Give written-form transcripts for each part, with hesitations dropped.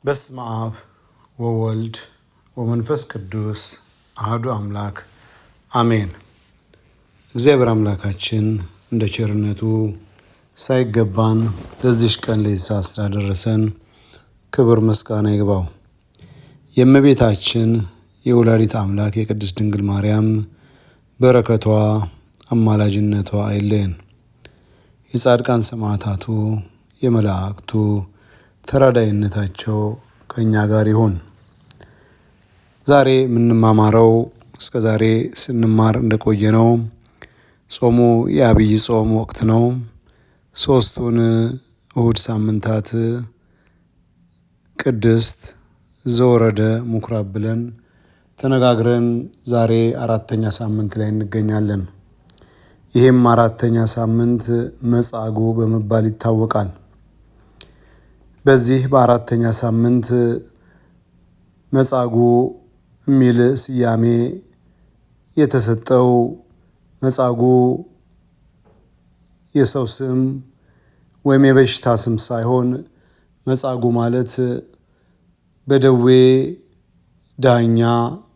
በስመ አብ ወወልድ ወመንፈስ ቅዱስ አሐዱ አምላክ አሜን። እግዚአብሔር አምላካችን እንደ ቸርነቱ ሳይገባን ለዚች ቀን ለዚህ ሰዓት ስላደረሰን ክብር ምስጋና ይግባው። የእመቤታችን የወላዲት አምላክ የቅድስት ድንግል ማርያም በረከቷ አማላጅነቷ አይለየን። የጻድቃን ሰማዕታቱ የመላእክቱ ተራዳይነታቸው ከእኛ ጋር ይሁን። ዛሬ የምንማማረው እስከ ዛሬ ስንማር እንደቆየነው ጾሙ የአብይ ጾም ወቅት ነው። ሶስቱን እሁድ ሳምንታት ቅድስት ዘወረደ ምኩራብ ብለን ተነጋግረን ዛሬ አራተኛ ሳምንት ላይ እንገኛለን። ይህም አራተኛ ሳምንት መጻጉዕ በመባል ይታወቃል። በዚህ በአራተኛ ሳምንት መጻጉዕ የሚል ስያሜ የተሰጠው መጻጉዕ የሰው ስም ወይም የበሽታ ስም ሳይሆን መጻጉዕ ማለት በደዌ ዳኛ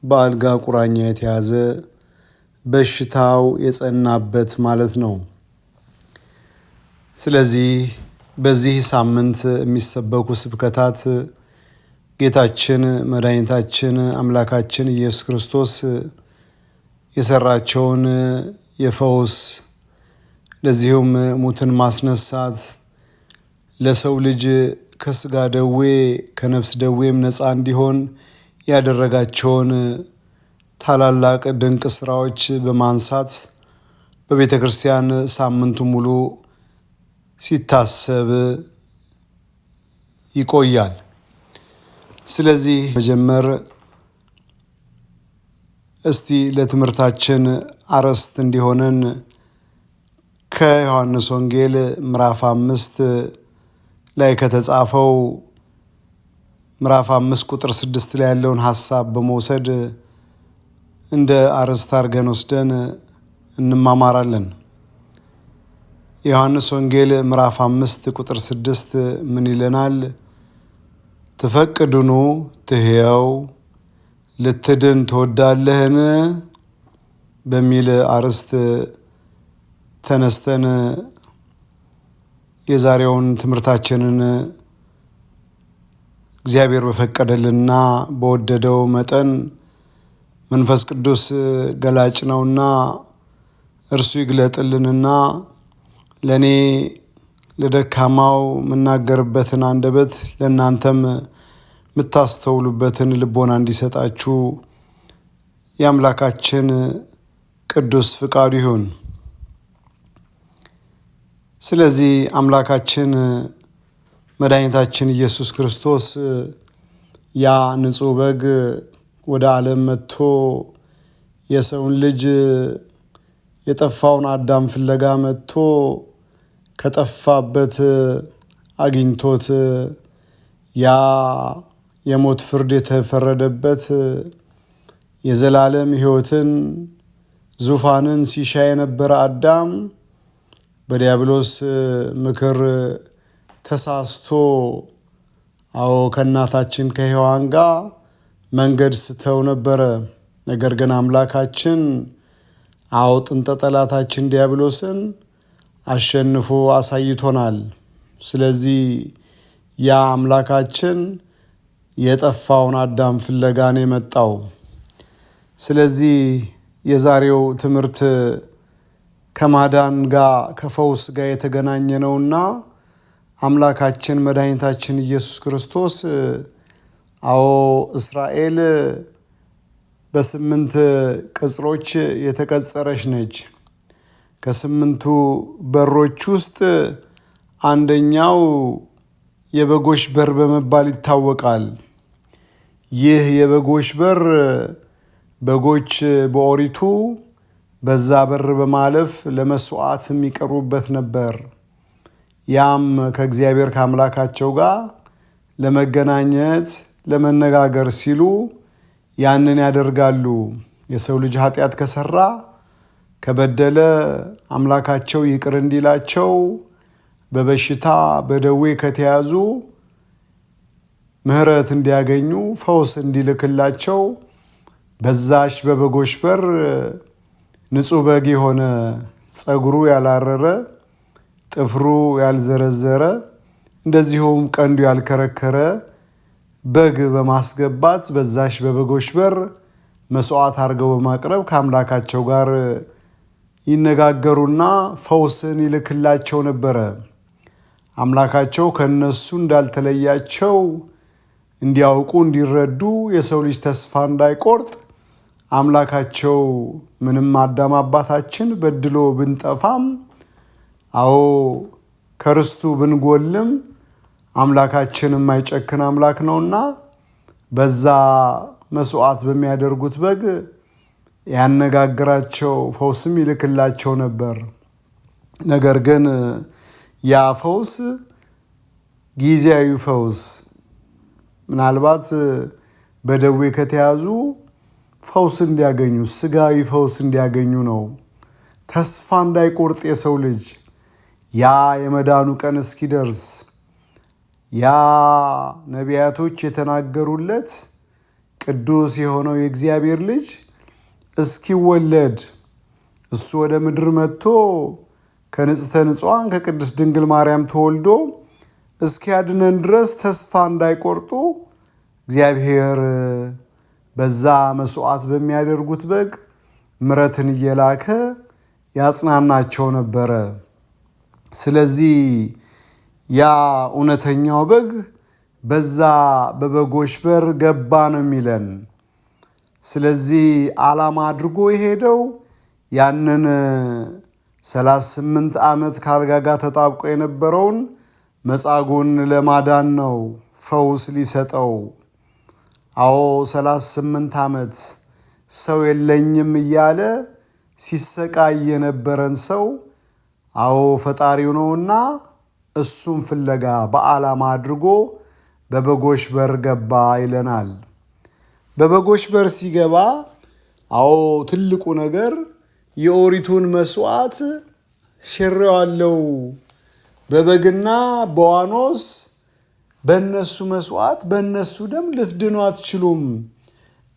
በአልጋ ቁራኛ የተያዘ በሽታው የጸናበት ማለት ነው። ስለዚህ በዚህ ሳምንት የሚሰበኩ ስብከታት ጌታችን መድኃኒታችን አምላካችን ኢየሱስ ክርስቶስ የሰራቸውን የፈውስ ለዚሁም ሙትን ማስነሳት ለሰው ልጅ ከስጋ ደዌ ከነፍስ ደዌም ነፃ እንዲሆን ያደረጋቸውን ታላላቅ ድንቅ ስራዎች በማንሳት በቤተ ክርስቲያን ሳምንቱ ሙሉ ሲታሰብ ይቆያል። ስለዚህ መጀመር እስቲ ለትምህርታችን አርዕስት እንዲሆነን ከዮሐንስ ወንጌል ምዕራፍ 5 ላይ ከተጻፈው ምዕራፍ 5 ቁጥር 6 ላይ ያለውን ሐሳብ በመውሰድ እንደ አርዕስት አድርገን ወስደን እንማማራለን። ዮሐንስ ወንጌል ምዕራፍ 5 ቁጥር 6 ምን ይለናል? ትፈቅድኑ ትሕየው ልትድን ትወዳለህን? በሚል አርዕስት ተነስተን የዛሬውን ትምህርታችንን እግዚአብሔር በፈቀደልንና በወደደው መጠን መንፈስ ቅዱስ ገላጭ ነውና እርሱ ይግለጥልንና ለእኔ ለደካማው የምናገርበትን አንደበት ለእናንተም የምታስተውሉበትን ልቦና እንዲሰጣችሁ የአምላካችን ቅዱስ ፍቃዱ ይሁን። ስለዚህ አምላካችን መድኃኒታችን ኢየሱስ ክርስቶስ ያ ንጹሕ በግ ወደ ዓለም መጥቶ የሰውን ልጅ የጠፋውን አዳም ፍለጋ መጥቶ ከጠፋበት አግኝቶት ያ የሞት ፍርድ የተፈረደበት የዘላለም ሕይወትን ዙፋንን ሲሻ የነበረ አዳም በዲያብሎስ ምክር ተሳስቶ ከእናታችን ከሔዋን ጋር መንገድ ስተው ነበረ። ነገር ግን አምላካችን ጥንተ ጠላታችን ዲያብሎስን አሸንፎ አሳይቶናል። ስለዚህ ያ አምላካችን የጠፋውን አዳም ፍለጋን የመጣው። ስለዚህ የዛሬው ትምህርት ከማዳን ጋር ከፈውስ ጋር የተገናኘ ነውና አምላካችን መድኃኒታችን ኢየሱስ ክርስቶስ እስራኤል በ8 ቅጽሮች የተቀጸረች ነች። ከ8ቱ በሮች ውስጥ አንደኛው የበጎች በር በመባል ይታወቃል። ይህ የበጎች በር በጎች በኦሪቱ በዛ በር በማለፍ ለመስዋዕት የሚቀርቡበት ነበር። ያም ከእግዚአብሔር ከአምላካቸው ጋር ለመገናኘት ለመነጋገር ሲሉ ያንን ያደርጋሉ። የሰው ልጅ ኃጢአት ከሰራ ከበደለ አምላካቸው ይቅር እንዲላቸው በበሽታ በደዌ ከተያዙ ምሕረት እንዲያገኙ ፈውስ እንዲልክላቸው በዛች በበጎች በር ንጹሕ በግ የሆነ ጸጉሩ ያላረረ ጥፍሩ ያልዘረዘረ እንደዚሁም ቀንዱ ያልከረከረ በግ በማስገባት በዛች በበጎች በር መስዋዕት አድርገው በማቅረብ ከአምላካቸው ጋር ይነጋገሩና ፈውስን ይልክላቸው ነበረ። አምላካቸው ከነሱ እንዳልተለያቸው እንዲያውቁ እንዲረዱ የሰው ልጅ ተስፋ እንዳይቆርጥ አምላካቸው ምንም አዳም አባታችን በድሎ ብንጠፋም ከርስቱ ብንጎልም አምላካችን የማይጨክን አምላክ ነውና በዛ መስዋዕት በሚያደርጉት በግ ያነጋግራቸው ፈውስም ይልክላቸው ነበር። ነገር ግን ያ ፈውስ ጊዜያዊ ፈውስ ምናልባት በደዌ ከተያዙ ፈውስ እንዲያገኙ ስጋዊ ፈውስ እንዲያገኙ ነው። ተስፋ እንዳይቆርጥ የሰው ልጅ ያ የመዳኑ ቀን እስኪደርስ ያ ነቢያቶች የተናገሩለት ቅዱስ የሆነው የእግዚአብሔር ልጅ እስኪወለድ እሱ ወደ ምድር መጥቶ ከንጽሕተ ንጹሐን ከቅድስት ድንግል ማርያም ተወልዶ እስኪያድነን ድረስ ተስፋ እንዳይቆርጡ እግዚአብሔር በዛ መስዋዕት በሚያደርጉት በግ ምሕረትን እየላከ ያጽናናቸው ነበረ። ስለዚህ ያ እውነተኛው በግ በዛ በበጎች በር ገባ ነው የሚለን። ስለዚህ ዓላማ አድርጎ የሄደው ያንን 38 ዓመት ከአልጋ ጋር ተጣብቆ የነበረውን መጻጉዕን ለማዳን ነው፣ ፈውስ ሊሰጠው። 38 ዓመት ሰው የለኝም እያለ ሲሰቃይ የነበረን ሰው ፈጣሪው ነውና እሱም ፍለጋ በዓላማ አድርጎ በበጎች በር ገባ ይለናል። በበጎች በር ሲገባ ትልቁ ነገር የኦሪቱን መስዋዕት ሽሬዋለሁ፣ በበግና በዋኖስ በእነሱ መስዋዕት በእነሱ ደም ልትድኑ አትችሉም፣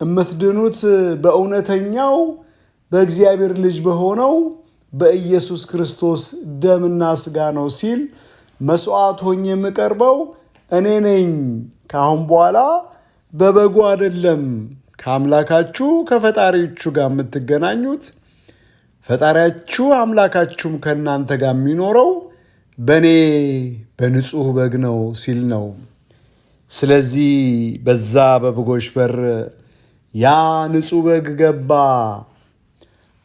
እምትድኑት በእውነተኛው በእግዚአብሔር ልጅ በሆነው በኢየሱስ ክርስቶስ ደምና ሥጋ ነው ሲል መስዋዕት ሆኜ የምቀርበው እኔ ነኝ። ከአሁን በኋላ በበጉ አይደለም ከአምላካችሁ ከፈጣሪዎቹ ጋር የምትገናኙት፣ ፈጣሪያችሁ አምላካችሁም ከእናንተ ጋር የሚኖረው በእኔ በንጹሕ በግ ነው ሲል ነው። ስለዚህ በዛ በበጎች በር ያ ንጹሕ በግ ገባ።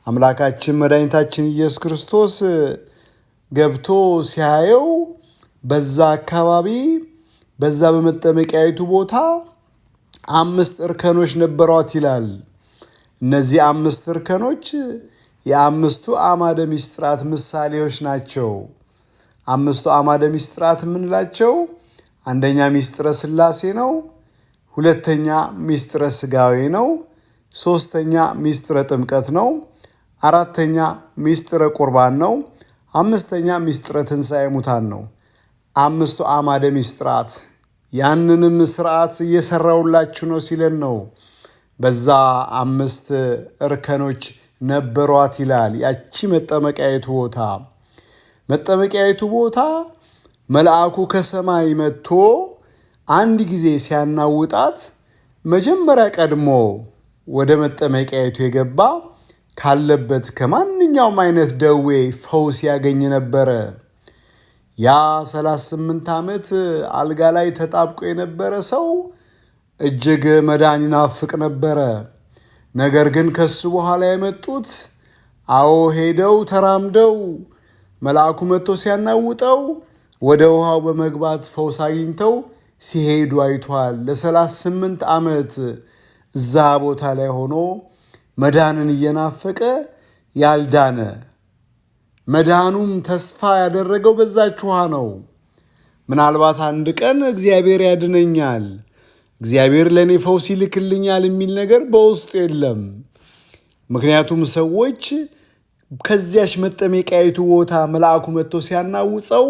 አምላካችን መድኃኒታችን ኢየሱስ ክርስቶስ ገብቶ ሲያየው በዛ አካባቢ በዛ በመጠመቂያይቱ ቦታ 5 እርከኖች ነበሯት ይላል። እነዚህ 5 እርከኖች የ5ቱ አዕማደ ምስጢራት ምሳሌዎች ናቸው። 5ቱ አዕማደ ምስጢራት የምንላቸው አንደኛ ምስጢረ ሥላሴ ነው፣ ሁለተኛ ምስጢረ ሥጋዌ ነው፣ ሶስተኛ ምስጢረ ጥምቀት ነው፣ አራተኛ ምስጢረ ቁርባን ነው፣ አምስተኛ ምስጢረ ትንሣኤ ሙታን ነው። 5ቱ አዕማደ ምስጢራት ያንንም ስርዓት እየሰራውላችሁ ነው ሲለን ነው። በዛ 5 እርከኖች ነበሯት ይላል። ያቺ መጠመቂያይቱ ቦታ መልአኩ ከሰማይ መጥቶ አንድ ጊዜ ሲያናውጣት መጀመሪያ ቀድሞ ወደ መጠመቂያይቱ የገባ ካለበት ከማንኛውም አይነት ደዌ ፈውስ ያገኝ ነበረ። ያ 38 ዓመት አልጋ ላይ ተጣብቆ የነበረ ሰው እጅግ መዳን ይናፍቅ ነበረ። ነገር ግን ከሱ በኋላ የመጡት ሄደው ተራምደው መልአኩ መጥቶ ሲያናውጠው ወደ ውሃው በመግባት ፈውስ አግኝተው ሲሄዱ አይቷል። ለ38 ዓመት እዛ ቦታ ላይ ሆኖ መዳንን እየናፈቀ ያልዳነ መዳኑም ተስፋ ያደረገው በዛች ውሃ ነው። ምናልባት አንድ ቀን እግዚአብሔር ያድነኛል፣ እግዚአብሔር ለእኔ ፈውስ ይልክልኛል የሚል ነገር በውስጡ የለም። ምክንያቱም ሰዎች ከዚያች መጠመቂያይቱ ቦታ መልአኩ መጥቶ ሲያናውፀው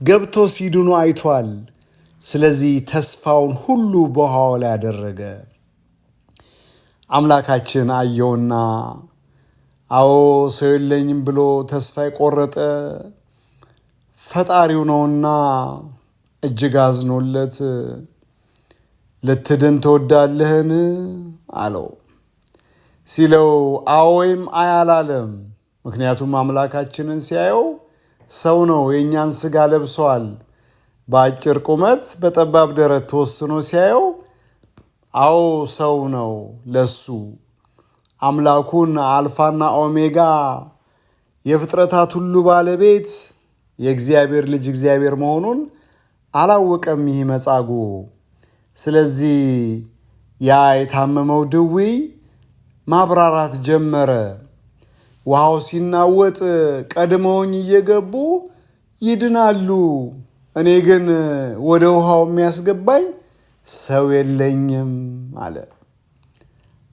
ገብቶ ሲድኑ አይቷል። ስለዚህ ተስፋውን ሁሉ በውሃው ላይ አደረገ። አምላካችን አየውና አዎ ሰው የለኝም ብሎ ተስፋ የቆረጠ ፈጣሪው ነውና እጅግ አዝኖለት ልትድን ትወዳለህን አለው። ሲለው አዎ ወይም አይ አላለም። ምክንያቱም አምላካችንን ሲያየው ሰው ነው፣ የእኛን ሥጋ ለብሷል። በአጭር ቁመት በጠባብ ደረት ተወስኖ ሲያየው አዎ ሰው ነው። ለሱ አምላኩን አልፋና ኦሜጋ የፍጥረታት ሁሉ ባለቤት የእግዚአብሔር ልጅ እግዚአብሔር መሆኑን አላወቀም ይህ መጻጉዕ። ስለዚህ ያ የታመመው ድውይ ማብራራት ጀመረ። ውሃው ሲናወጥ ቀድመውኝ እየገቡ ይድናሉ፣ እኔ ግን ወደ ውሃው የሚያስገባኝ ሰው የለኝም አለ።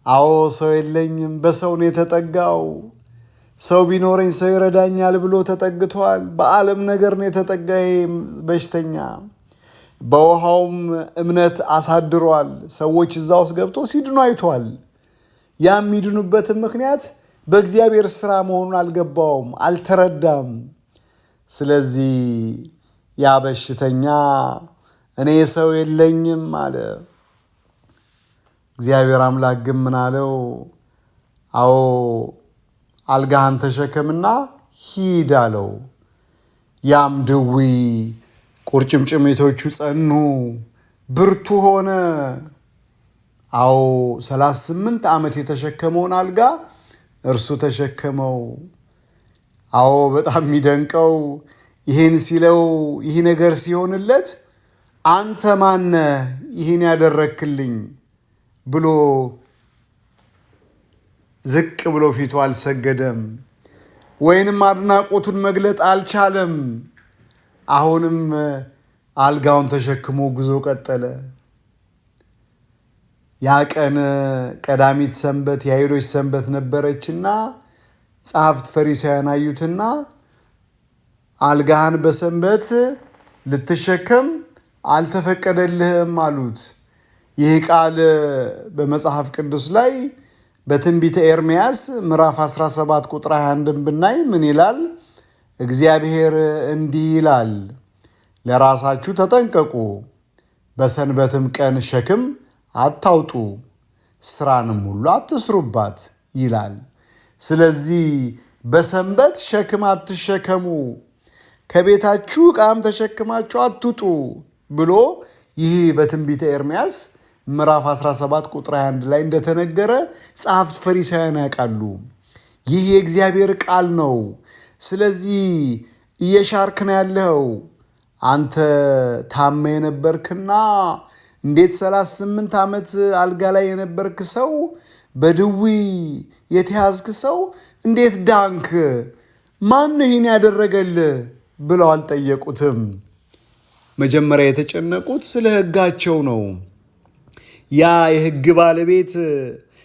አዎ ሰው የለኝም፣ በሰው ነው የተጠጋው። ሰው ቢኖረኝ ሰው ይረዳኛል ብሎ ተጠግቷል። በዓለም ነገር ነው የተጠጋ በሽተኛ። በውሃውም እምነት አሳድሯል። ሰዎች እዛ ውስጥ ገብቶ ሲድኑ አይቷል። ያ የሚድኑበትን ምክንያት በእግዚአብሔር ሥራ መሆኑን አልገባውም፣ አልተረዳም። ስለዚህ ያ በሽተኛ እኔ ሰው የለኝም አለ። እግዚአብሔር አምላክ ግን ምን አለው? አዎ አልጋህን ተሸከምና ሂድ አለው። ያም ድውይ ቁርጭምጭሚቶቹ ጸኑ፣ ብርቱ ሆነ። አዎ 38 ዓመት የተሸከመውን አልጋ እርሱ ተሸከመው። አዎ በጣም የሚደንቀው ይህን ሲለው ይህ ነገር ሲሆንለት አንተ ማነህ ይህን ያደረክልኝ ብሎ ዝቅ ብሎ ፊቱ አልሰገደም፣ ወይንም አድናቆቱን መግለጥ አልቻለም። አሁንም አልጋውን ተሸክሞ ጉዞ ቀጠለ። ያ ቀን ቀዳሚት ሰንበት የአይሁዶች ሰንበት ነበረችና ጸሐፍት ፈሪሳውያን አዩትና አልጋህን በሰንበት ልትሸከም አልተፈቀደልህም አሉት። ይህ ቃል በመጽሐፍ ቅዱስ ላይ በትንቢተ ኤርምያስ ምዕራፍ 17 ቁጥር 21 ብናይ ምን ይላል? እግዚአብሔር እንዲህ ይላል፣ ለራሳችሁ ተጠንቀቁ፣ በሰንበትም ቀን ሸክም አታውጡ፣ ስራንም ሁሉ አትስሩባት ይላል። ስለዚህ በሰንበት ሸክም አትሸከሙ፣ ከቤታችሁ ዕቃም ተሸክማችሁ አትውጡ ብሎ ይህ በትንቢተ ኤርምያስ ምዕራፍ 17 ቁጥር 21 ላይ እንደተነገረ ጸሐፍት ፈሪሳውያን ያውቃሉ። ይህ የእግዚአብሔር ቃል ነው። ስለዚህ እየሻርክ ነው ያለኸው። አንተ ታመ የነበርክና እንዴት 38 ዓመት አልጋ ላይ የነበርክ ሰው፣ በድዊ የተያዝክ ሰው እንዴት ዳንክ? ማን ይህን ያደረገልህ ብለው አልጠየቁትም። መጀመሪያ የተጨነቁት ስለ ሕጋቸው ነው። ያ የሕግ ባለቤት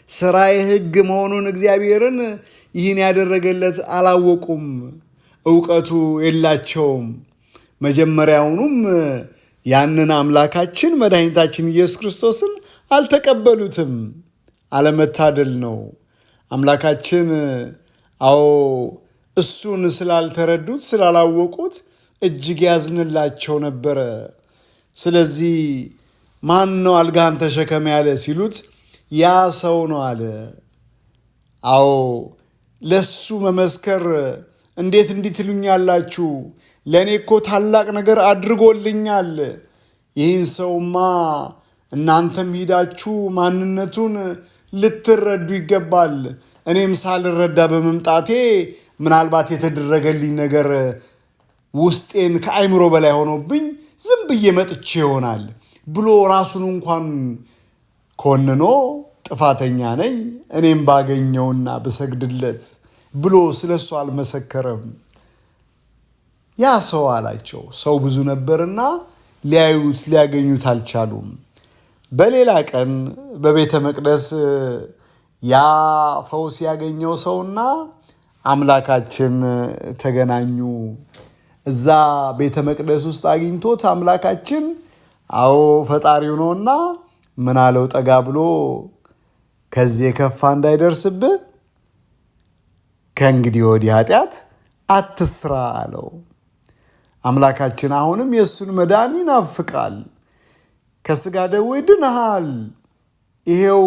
ሥራ የሕግ መሆኑን እግዚአብሔርን ይህን ያደረገለት አላወቁም፣ እውቀቱ የላቸውም። መጀመሪያውኑም ያንን አምላካችን መድኃኒታችን ኢየሱስ ክርስቶስን አልተቀበሉትም። አለመታደል ነው። አምላካችን አዎ እሱን ስላልተረዱት ስላላወቁት እጅግ ያዝንላቸው ነበረ። ስለዚህ ማን ነው አልጋህን ተሸከም ያለ ሲሉት ያ ሰው ነው አለ። አዎ ለሱ መመስከር እንዴት እንዲህ ትሉኛላችሁ? ለእኔ እኮ ታላቅ ነገር አድርጎልኛል። ይህን ሰውማ እናንተም ሂዳችሁ ማንነቱን ልትረዱ ይገባል። እኔም ሳልረዳ በመምጣቴ ምናልባት የተደረገልኝ ነገር ውስጤን ከአይምሮ በላይ ሆኖብኝ ዝም ብዬ መጥቼ ይሆናል ብሎ ራሱን እንኳን ኮንኖ ጥፋተኛ ነኝ እኔም ባገኘውና ብሰግድለት ብሎ ስለሱ አልመሰከረም። ያ ሰው አላቸው። ሰው ብዙ ነበርና ሊያገኙት አልቻሉም። በሌላ ቀን በቤተ መቅደስ ያ ፈውስ ያገኘው ሰውና አምላካችን ተገናኙ። እዛ ቤተ መቅደስ ውስጥ አግኝቶት አምላካችን አዎ ፈጣሪው ነውና ምን አለው? ጠጋ ብሎ ከዚህ የከፋ እንዳይደርስብህ ከእንግዲህ ወዲህ ኃጢአት አትስራ አለው። አምላካችን አሁንም የእሱን መዳን ይናፍቃል። ከሥጋ ደዌ ድነሃል፣ ይሄው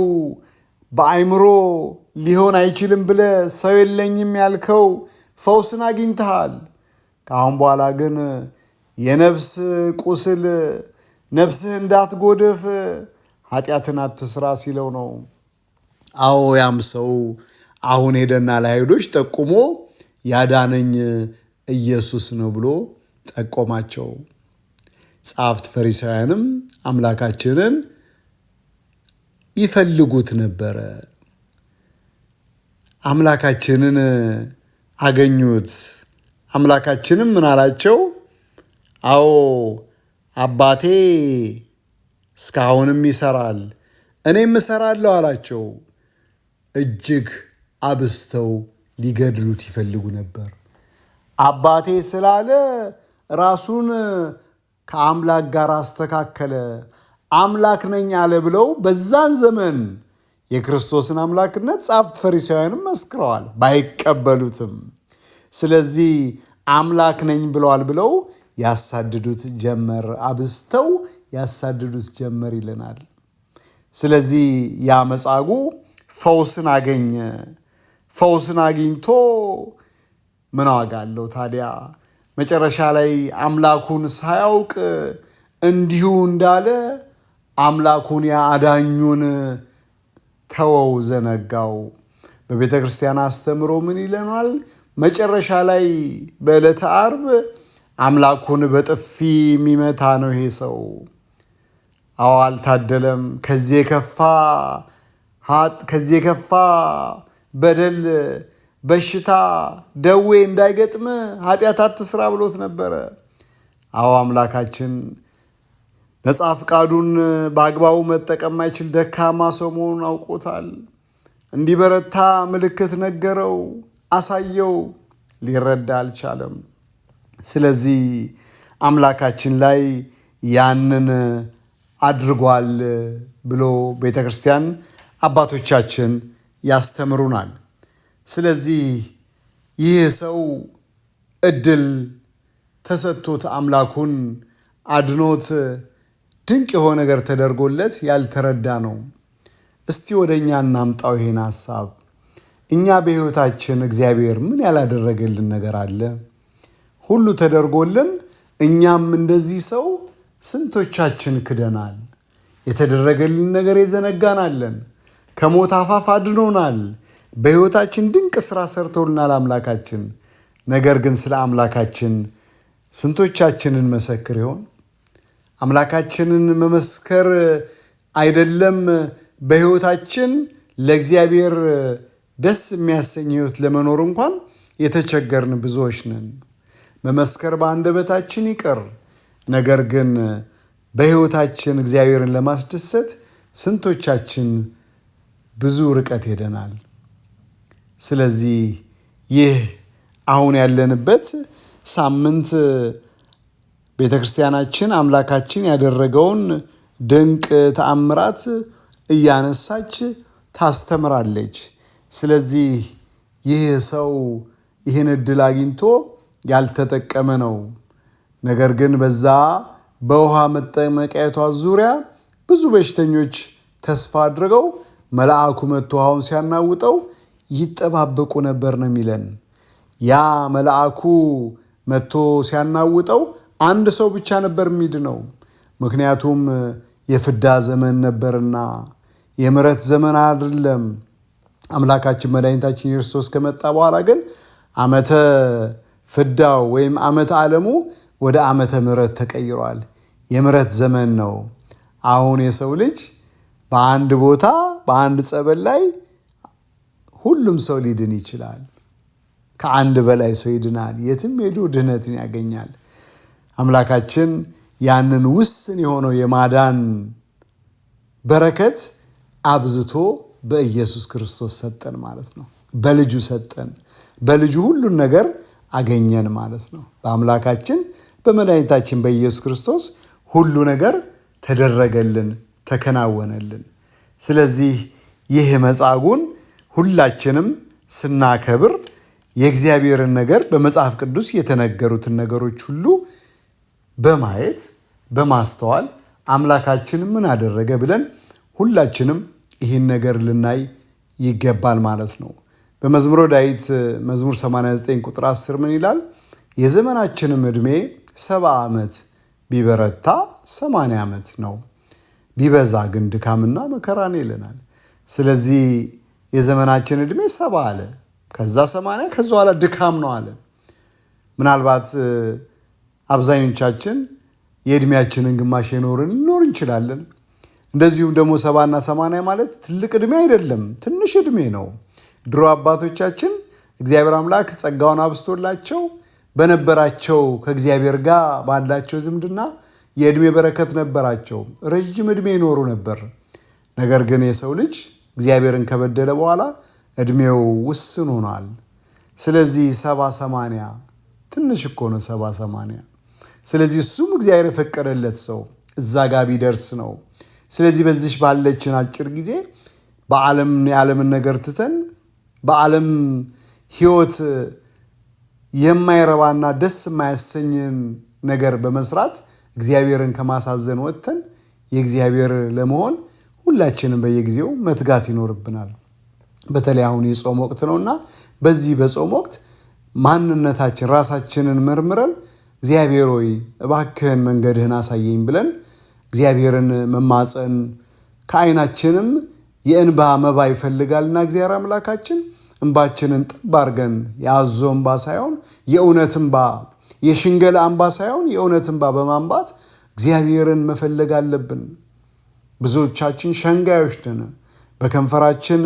በአይምሮ ሊሆን አይችልም ብለህ ሰው የለኝም ያልከው ፈውስን አግኝተሃል። ከአሁን በኋላ ግን የነፍስ ቁስል ነፍስህ እንዳትጎድፍ ኃጢአትን አትስራ ሲለው ነው። አዎ ያም ሰው አሁን ሄደና ለአይሁዶች ጠቁሞ ያዳነኝ ኢየሱስ ነው ብሎ ጠቆማቸው። ጸሐፍት ፈሪሳውያንም አምላካችንን ይፈልጉት ነበረ። አምላካችንን አገኙት። አምላካችንም ምን አላቸው? አዎ አባቴ እስካሁንም ይሰራል፣ እኔም እሰራለሁ አላቸው። እጅግ አብስተው ሊገድሉት ይፈልጉ ነበር። አባቴ ስላለ ራሱን ከአምላክ ጋር አስተካከለ፣ አምላክ ነኝ አለ ብለው በዛን ዘመን የክርስቶስን አምላክነት ጸሐፍት ፈሪሳውያንም መስክረዋል፣ ባይቀበሉትም። ስለዚህ አምላክ ነኝ ብለዋል ብለው ያሳድዱት ጀመር፣ አብስተው ያሳድዱት ጀመር ይለናል። ስለዚህ ያ መጻጉዕ ፈውስን አገኘ። ፈውስን አግኝቶ ምን ዋጋ አለው ታዲያ? መጨረሻ ላይ አምላኩን ሳያውቅ እንዲሁ እንዳለ አምላኩን አዳኙን ተወው፣ ዘነጋው። በቤተ ክርስቲያን አስተምሮ ምን ይለናል? መጨረሻ ላይ በዕለተ ዓርብ አምላኩን በጥፊ የሚመታ ነው ይሄ ሰው። አዎ አልታደለም። ከዚህ የከፋ በደል፣ በሽታ፣ ደዌ እንዳይገጥም ኃጢአት አትስራ ብሎት ነበረ። አዎ አምላካችን ነፃ ፍቃዱን በአግባቡ መጠቀም ማይችል ደካማ ሰው መሆኑን አውቆታል። እንዲበረታ ምልክት ነገረው፣ አሳየው። ሊረዳ አልቻለም። ስለዚህ አምላካችን ላይ ያንን አድርጓል ብሎ ቤተ ክርስቲያን አባቶቻችን ያስተምሩናል። ስለዚህ ይህ ሰው እድል ተሰጥቶት አምላኩን አድኖት ድንቅ የሆነ ነገር ተደርጎለት ያልተረዳ ነው። እስቲ ወደ እኛ እናምጣው ይሄን ሐሳብ። እኛ በሕይወታችን እግዚአብሔር ምን ያላደረገልን ነገር አለ? ሁሉ ተደርጎልን እኛም እንደዚህ ሰው ስንቶቻችን ክደናል? የተደረገልን ነገር የዘነጋናለን። ከሞት አፋፍ አድኖናል። በሕይወታችን ድንቅ ሥራ ሰርተውልናል አምላካችን። ነገር ግን ስለ አምላካችን ስንቶቻችንን መሰክር ይሆን? አምላካችንን መመስከር አይደለም በሕይወታችን ለእግዚአብሔር ደስ የሚያሰኝ ሕይወት ለመኖር እንኳን የተቸገርን ብዙዎች ነን። መመስከር በአንደበታችን ይቅር፣ ነገር ግን በሕይወታችን እግዚአብሔርን ለማስደሰት ስንቶቻችን ብዙ ርቀት ሄደናል። ስለዚህ ይህ አሁን ያለንበት ሳምንት ቤተ ክርስቲያናችን አምላካችን ያደረገውን ድንቅ ተአምራት እያነሳች ታስተምራለች። ስለዚህ ይህ ሰው ይህን ዕድል አግኝቶ ያልተጠቀመ ነው። ነገር ግን በዛ በውሃ መጠመቂያቷ ዙሪያ ብዙ በሽተኞች ተስፋ አድርገው መልአኩ መጥቶ ውሃውን ሲያናውጠው ይጠባበቁ ነበር ነው የሚለን። ያ መልአኩ መጥቶ ሲያናውጠው አንድ ሰው ብቻ ነበር የሚድነው። ምክንያቱም የፍዳ ዘመን ነበርና የምሕረት ዘመን አይደለም። አምላካችን መድኃኒታችን ክርስቶስ ከመጣ በኋላ ግን ዓመተ ፍዳው ወይም ዓመተ ዓለሙ ወደ ዓመተ ምሕረት ተቀይሯል። የምሕረት ዘመን ነው። አሁን የሰው ልጅ በአንድ ቦታ በአንድ ጸበል ላይ ሁሉም ሰው ሊድን ይችላል። ከአንድ በላይ ሰው ይድናል። የትም ሄዶ ድህነትን ያገኛል። አምላካችን ያንን ውስን የሆነው የማዳን በረከት አብዝቶ በኢየሱስ ክርስቶስ ሰጠን ማለት ነው። በልጁ ሰጠን። በልጁ ሁሉን ነገር አገኘን ማለት ነው። በአምላካችን በመድኃኒታችን በኢየሱስ ክርስቶስ ሁሉ ነገር ተደረገልን፣ ተከናወነልን። ስለዚህ ይህ መጻጉዕን ሁላችንም ስናከብር የእግዚአብሔርን ነገር በመጽሐፍ ቅዱስ የተነገሩትን ነገሮች ሁሉ በማየት በማስተዋል አምላካችን ምን አደረገ ብለን ሁላችንም ይህን ነገር ልናይ ይገባል ማለት ነው። በመዝሙረ ዳዊት መዝሙር 89 ቁጥር 10 ምን ይላል? የዘመናችንም ዕድሜ 70 ዓመት ቢበረታ 80 ዓመት ነው፣ ቢበዛ ግን ድካምና መከራ ነው ይለናል። ስለዚህ የዘመናችን ዕድሜ 70 አለ፣ ከዛ 80፣ ከዛ በኋላ ድካም ነው አለ። ምናልባት አብዛኞቻችን የዕድሜያችንን ግማሽ የኖርን ልኖር እንችላለን። እንደዚሁም ደግሞ 70ና 80 ማለት ትልቅ ዕድሜ አይደለም፣ ትንሽ ዕድሜ ነው። ድሮ አባቶቻችን እግዚአብሔር አምላክ ጸጋውን አብስቶላቸው በነበራቸው ከእግዚአብሔር ጋር ባላቸው ዝምድና የዕድሜ በረከት ነበራቸው፣ ረዥም ዕድሜ ይኖሩ ነበር። ነገር ግን የሰው ልጅ እግዚአብሔርን ከበደለ በኋላ ዕድሜው ውስን ሆኗል። ስለዚህ 70-80 ትንሽ እኮ ነው 70-80። ስለዚህ እሱም እግዚአብሔር የፈቀደለት ሰው እዛ ጋር ቢደርስ ነው። ስለዚህ በዚህ ባለችን አጭር ጊዜ የዓለምን ነገር ትተን በዓለም ሕይወት የማይረባና ደስ የማያሰኝን ነገር በመስራት እግዚአብሔርን ከማሳዘን ወጥተን የእግዚአብሔር ለመሆን ሁላችንም በየጊዜው መትጋት ይኖርብናል። በተለይ አሁን የጾም ወቅት ነውና በዚህ በጾም ወቅት ማንነታችን ራሳችንን መርምረን እግዚአብሔር ሆይ እባክህን መንገድህን አሳየኝ ብለን እግዚአብሔርን መማፀን፣ ከዓይናችንም የእንባ መባ ይፈልጋልና እግዚአብሔር አምላካችን እንባችንን ጠብ አድርገን የአዞ እንባ ሳይሆን የእውነት እንባ፣ የሽንገላ እንባ ሳይሆን የእውነት እንባ በማንባት እግዚአብሔርን መፈለግ አለብን። ብዙዎቻችን ሸንጋዮች ነን። በከንፈራችን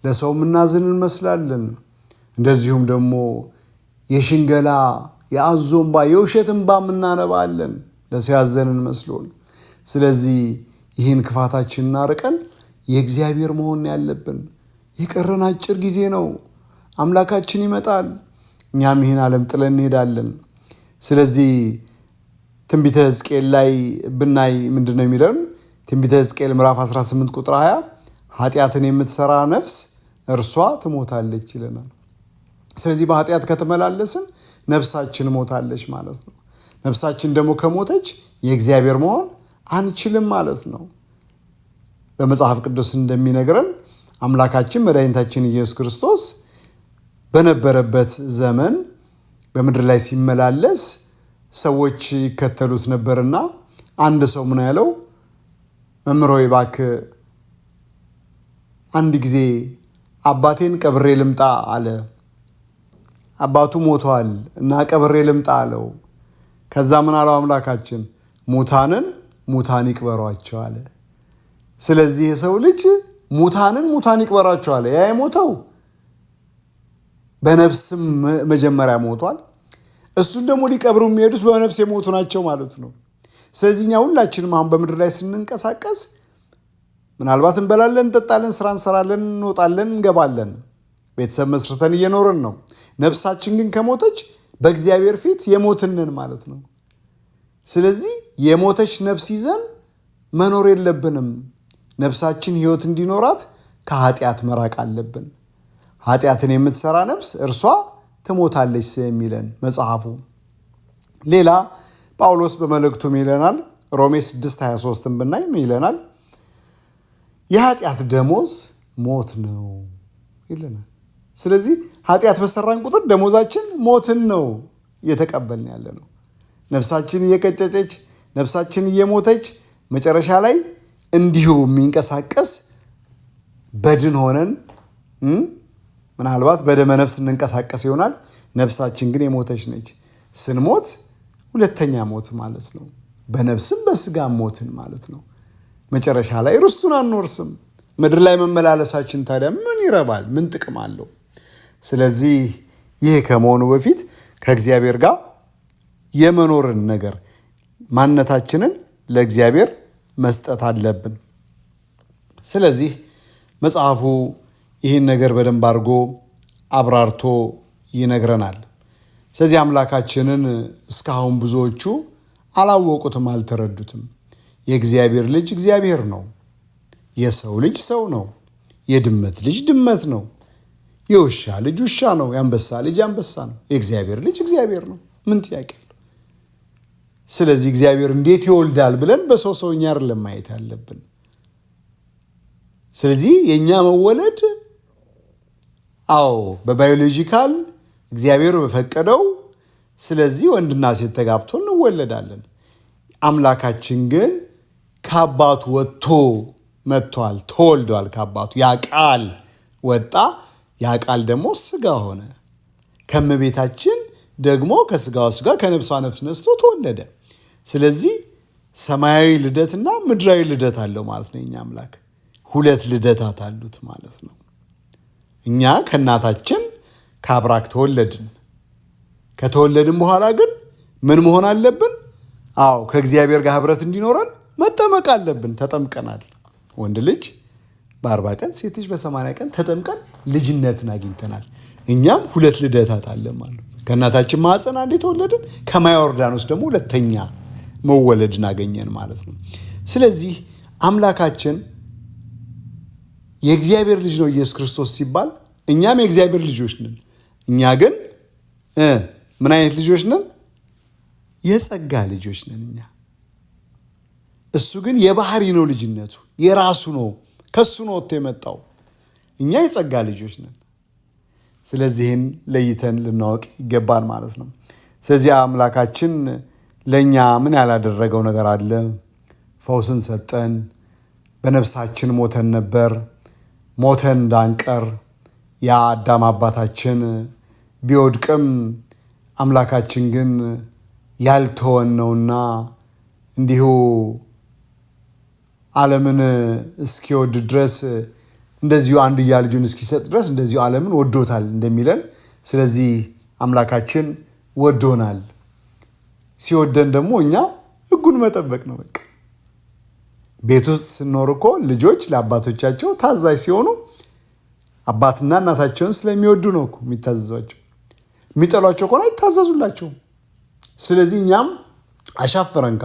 ለሰው ምናዝን እንመስላለን። እንደዚሁም ደግሞ የሽንገላ የአዞ እንባ የውሸት እንባ እናነባለን ለሰው ያዘንን መስሎን። ስለዚህ ይህን ክፋታችንን አርቀን የእግዚአብሔር መሆን ያለብን። የቀረን አጭር ጊዜ ነው። አምላካችን ይመጣል፣ እኛም ይህን ዓለም ጥለን እንሄዳለን። ስለዚህ ትንቢተ ሕዝቅኤል ላይ ብናይ ምንድን ነው የሚለን? ትንቢተ ሕዝቅኤል ምዕራፍ 18 ቁጥር 20 ኃጢአትን የምትሰራ ነፍስ እርሷ ትሞታለች ይለናል። ስለዚህ በኃጢአት ከተመላለስን ነፍሳችን ሞታለች ማለት ነው። ነፍሳችን ደግሞ ከሞተች የእግዚአብሔር መሆን አንችልም ማለት ነው። በመጽሐፍ ቅዱስ እንደሚነግረን አምላካችን መድኃኒታችን ኢየሱስ ክርስቶስ በነበረበት ዘመን በምድር ላይ ሲመላለስ ሰዎች ይከተሉት ነበርና አንድ ሰው ምን ያለው? መምህር ሆይ እባክህ አንድ ጊዜ አባቴን ቀብሬ ልምጣ አለ። አባቱ ሞቷል እና ቀብሬ ልምጣ አለው። ከዛ ምን አለው አምላካችን? ሙታንን ሙታን ይቅበሯቸው አለ። ስለዚህ የሰው ልጅ ሙታንን ሙታን ይቅበሯቸው አለ። ያ የሞተው በነፍስም መጀመሪያ ሞቷል። እሱን ደግሞ ሊቀብሩ የሚሄዱት በነፍስ የሞቱ ናቸው ማለት ነው። ስለዚህ እኛ ሁላችንም አሁን በምድር ላይ ስንንቀሳቀስ ምናልባት እንበላለን፣ እንጠጣለን፣ ስራ እንሰራለን፣ እንወጣለን፣ እንገባለን፣ ቤተሰብ መስርተን እየኖርን ነው። ነፍሳችን ግን ከሞተች በእግዚአብሔር ፊት የሞትንን ማለት ነው። ስለዚህ የሞተች ነፍስ ይዘን መኖር የለብንም። ነፍሳችን ሕይወት እንዲኖራት ከኃጢአት መራቅ አለብን። ኃጢአትን የምትሰራ ነፍስ እርሷ ትሞታለች የሚለን መጽሐፉ። ሌላ ጳውሎስ በመልእክቱም ይለናል። ሮሜ 6:23 ብናይ ይለናል የኃጢአት ደሞዝ ሞት ነው ይለናል። ስለዚህ ኃጢአት በሰራን ቁጥር ደሞዛችን ሞትን ነው እየተቀበልን ያለ ነው። ነፍሳችን እየቀጨጨች ነፍሳችን እየሞተች መጨረሻ ላይ እንዲሁ የሚንቀሳቀስ በድን ሆነን ምናልባት በደመ ነፍስ እንንቀሳቀስ ይሆናል። ነፍሳችን ግን የሞተች ነች። ስንሞት ሁለተኛ ሞት ማለት ነው። በነፍስም በስጋም ሞትን ማለት ነው። መጨረሻ ላይ ርስቱን አንወርስም። ምድር ላይ መመላለሳችን ታዲያ ምን ይረባል? ምን ጥቅም አለው? ስለዚህ ይህ ከመሆኑ በፊት ከእግዚአብሔር ጋር የመኖርን ነገር ማንነታችንን ለእግዚአብሔር መስጠት አለብን። ስለዚህ መጽሐፉ ይህን ነገር በደንብ አድርጎ አብራርቶ ይነግረናል። ስለዚህ አምላካችንን እስካሁን ብዙዎቹ አላወቁትም፣ አልተረዱትም። የእግዚአብሔር ልጅ እግዚአብሔር ነው። የሰው ልጅ ሰው ነው። የድመት ልጅ ድመት ነው። የውሻ ልጅ ውሻ ነው። የአንበሳ ልጅ አንበሳ ነው። የእግዚአብሔር ልጅ እግዚአብሔር ነው። ምን ጥያቄ አለው? ስለዚህ እግዚአብሔር እንዴት ይወልዳል ብለን በሰውኛ አይደለም ማየት ያለብን። ስለዚህ የኛ መወለድ በባዮሎጂካል እግዚአብሔር በፈቀደው ስለዚህ ወንድና ሴት ተጋብቶ እንወለዳለን። አምላካችን ግን ከአባቱ ወጥቶ መጥቷል፣ ተወልዷል። ከአባቱ ያ ቃል ወጣ፣ ያ ቃል ደግሞ ስጋ ሆነ። ከእመቤታችን ደግሞ ከስጋዋ ስጋ ከነፍሷ ነፍስ ነስቶ ተወለደ። ስለዚህ ሰማያዊ ልደትና ምድራዊ ልደት አለው ማለት ነው። የኛ አምላክ 2 ልደታት አሉት ማለት ነው። እኛ ከእናታችን ከአብራክ ተወለድን። ከተወለድን በኋላ ግን ምን መሆን አለብን? ከእግዚአብሔር ጋር ህብረት እንዲኖረን መጠመቅ አለብን። ተጠምቀናል። ወንድ ልጅ በ40 ቀን ሴት ልጅ በ80 ቀን ተጠምቀን ልጅነትን አግኝተናል። እኛም 2 ልደታት አለን ማለት ነው። ከእናታችን ማዕፀን አንዴ ተወለድን፣ ከማየ ዮርዳኖስ ደግሞ 2ኛ መወለድን አገኘን ማለት ነው። ስለዚህ አምላካችን የእግዚአብሔር ልጅ ነው ኢየሱስ ክርስቶስ ሲባል እኛም የእግዚአብሔር ልጆች ነን። እኛ ግን ምን አይነት ልጆች ነን? የጸጋ ልጆች ነን እኛ። እሱ ግን የባህሪ ነው ልጅነቱ፣ የራሱ ነው፣ ከሱ ነው ወጥቶ የመጣው። እኛ የጸጋ ልጆች ነን። ስለዚህን ለይተን ልናወቅ ይገባል ማለት ነው። ስለዚህ አምላካችን ለእኛ ምን ያላደረገው ነገር አለ? ፈውስን ሰጠን። በነፍሳችን ሞተን ነበር፣ ሞተን እንዳንቀር ያ አዳም አባታችን ቢወድቅም አምላካችን ግን ያልተወን ነውና እንዲሁ ዓለምን እስኪወድ ድረስ እንደዚሁ አንድያ ልጁን እስኪሰጥ ድረስ እንደዚሁ ዓለምን ወዶታል እንደሚለን፣ ስለዚህ አምላካችን ወዶናል። ሲወደን ደግሞ እኛ ሕጉን መጠበቅ ነው። በቃ ቤት ውስጥ ስንኖር እኮ ልጆች ለአባቶቻቸው ታዛዥ ሲሆኑ አባትና እናታቸውን ስለሚወዱ ነው እኮ የሚታዘዟቸው። የሚጠሏቸው ከሆነ አይታዘዙላቸውም። ስለዚህ እኛም አሻፈረን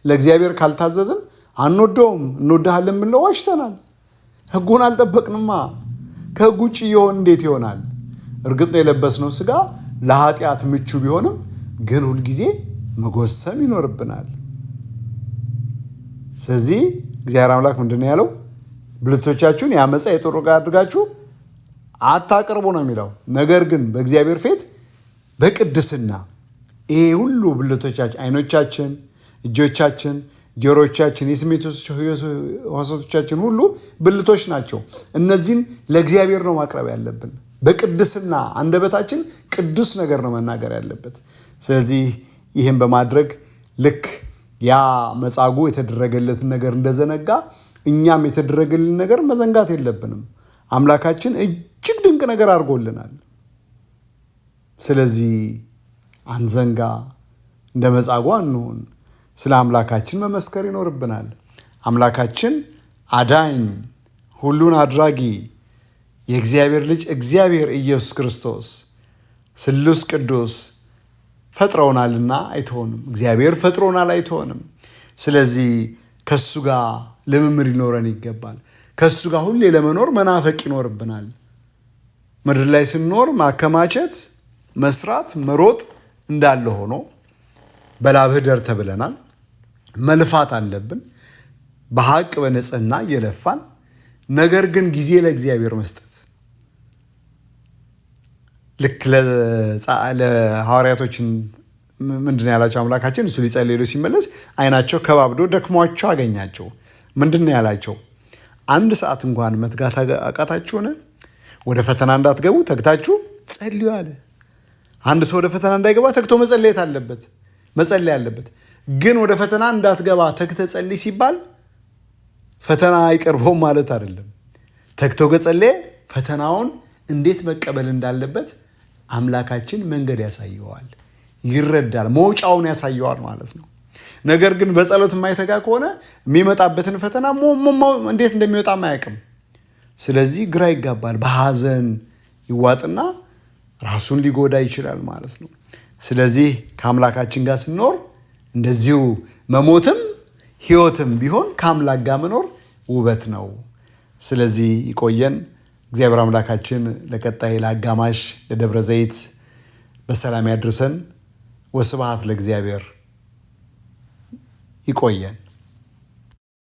ለእግዚአብሔር ካልታዘዝን አንወደውም። እንወድሃለን ብንለው ዋሽተናል። ሕጉን አልጠበቅንማ። ከሕግ ውጭ ይሆን እንዴት ይሆናል? እርግጥ ነው የለበስነው ሥጋ ለኃጢአት ምቹ ቢሆንም ግን ሁልጊዜ መጎሰም ይኖርብናል። ስለዚህ እግዚአብሔር አምላክ ምንድን ነው ያለው? ብልቶቻችሁን የዓመፃ የጦር ዕቃ አድርጋችሁ አታቅርቡ ነው የሚለው። ነገር ግን በእግዚአብሔር ፊት በቅድስና ይሄ ሁሉ ብልቶቻችን፣ አይኖቻችን፣ እጆቻችን፣ ጆሮቻችን፣ የስሜት ሕዋሳቶቻችን ሁሉ ብልቶች ናቸው። እነዚህን ለእግዚአብሔር ነው ማቅረብ ያለብን። በቅድስና አንደበታችን ቅዱስ ነገር ነው መናገር ያለበት። ስለዚህ ይህን በማድረግ ልክ ያ መጻጉዕ የተደረገለትን ነገር እንደዘነጋ እኛም የተደረገልን ነገር መዘንጋት የለብንም። አምላካችን እጅግ ድንቅ ነገር አድርጎልናል። ስለዚህ አንዘንጋ፣ እንደ መጻጉዕ አንሁን። ስለ አምላካችን መመስከር ይኖርብናል። አምላካችን አዳኝ፣ ሁሉን አድራጊ፣ የእግዚአብሔር ልጅ እግዚአብሔር ኢየሱስ ክርስቶስ ስሉስ ቅዱስ ፈጥረውናልና አይተሆንም። እግዚአብሔር ፈጥሮናል፣ አይተሆንም። ስለዚህ ከሱ ጋር ልምምድ ሊኖረን ይገባል። ከሱ ጋር ሁሌ ለመኖር መናፈቅ ይኖርብናል። ምድር ላይ ስንኖር ማከማቸት፣ መስራት፣ መሮጥ እንዳለ ሆኖ በላብህ ደር ተብለናል። መልፋት አለብን፣ በሐቅ በንጽህና እየለፋን ነገር ግን ጊዜ ለእግዚአብሔር መስጠት። ልክ ለሐዋርያቶችን ምንድን ያላቸው አምላካችን? እሱ ሊጸልይ ሄዶ ሲመለስ አይናቸው ከባብዶ ደክሟቸው አገኛቸው። ምንድን ያላቸው? 1 ሰዓት እንኳን መትጋት አቃታችሁን? ወደ ፈተና እንዳትገቡ ተግታችሁ ጸልዩ አለ። አንድ ሰው ወደ ፈተና እንዳይገባ ተግቶ መጸለይ አለበት። ግን ወደ ፈተና እንዳትገባ ተግተ ጸልይ ሲባል ፈተና አይቀርበውም ማለት አይደለም። ተግቶ ከጸለየ ፈተናውን እንዴት መቀበል እንዳለበት አምላካችን መንገድ ያሳየዋል፣ ይረዳል፣ መውጫውን ያሳየዋል ማለት ነው። ነገር ግን በጸሎት የማይተጋ ከሆነ የሚመጣበትን ፈተና እንዴት እንደሚወጣ አያውቅም። ስለዚህ ግራ ይጋባል፣ በሐዘን ይዋጥና ራሱን ሊጎዳ ይችላል ማለት ነው። ስለዚህ ከአምላካችን ጋር ስንኖር እንደዚሁ መሞትም ሕይወትም ቢሆን ከአምላክ ጋር መኖር ውበት ነው። ስለዚህ ይቆየን። እግዚአብሔር አምላካችን ለቀጣይ ለአጋማሽ ለደብረ ዘይት በሰላም ያድርሰን። ወስብሐት ለእግዚአብሔር። ይቆየን።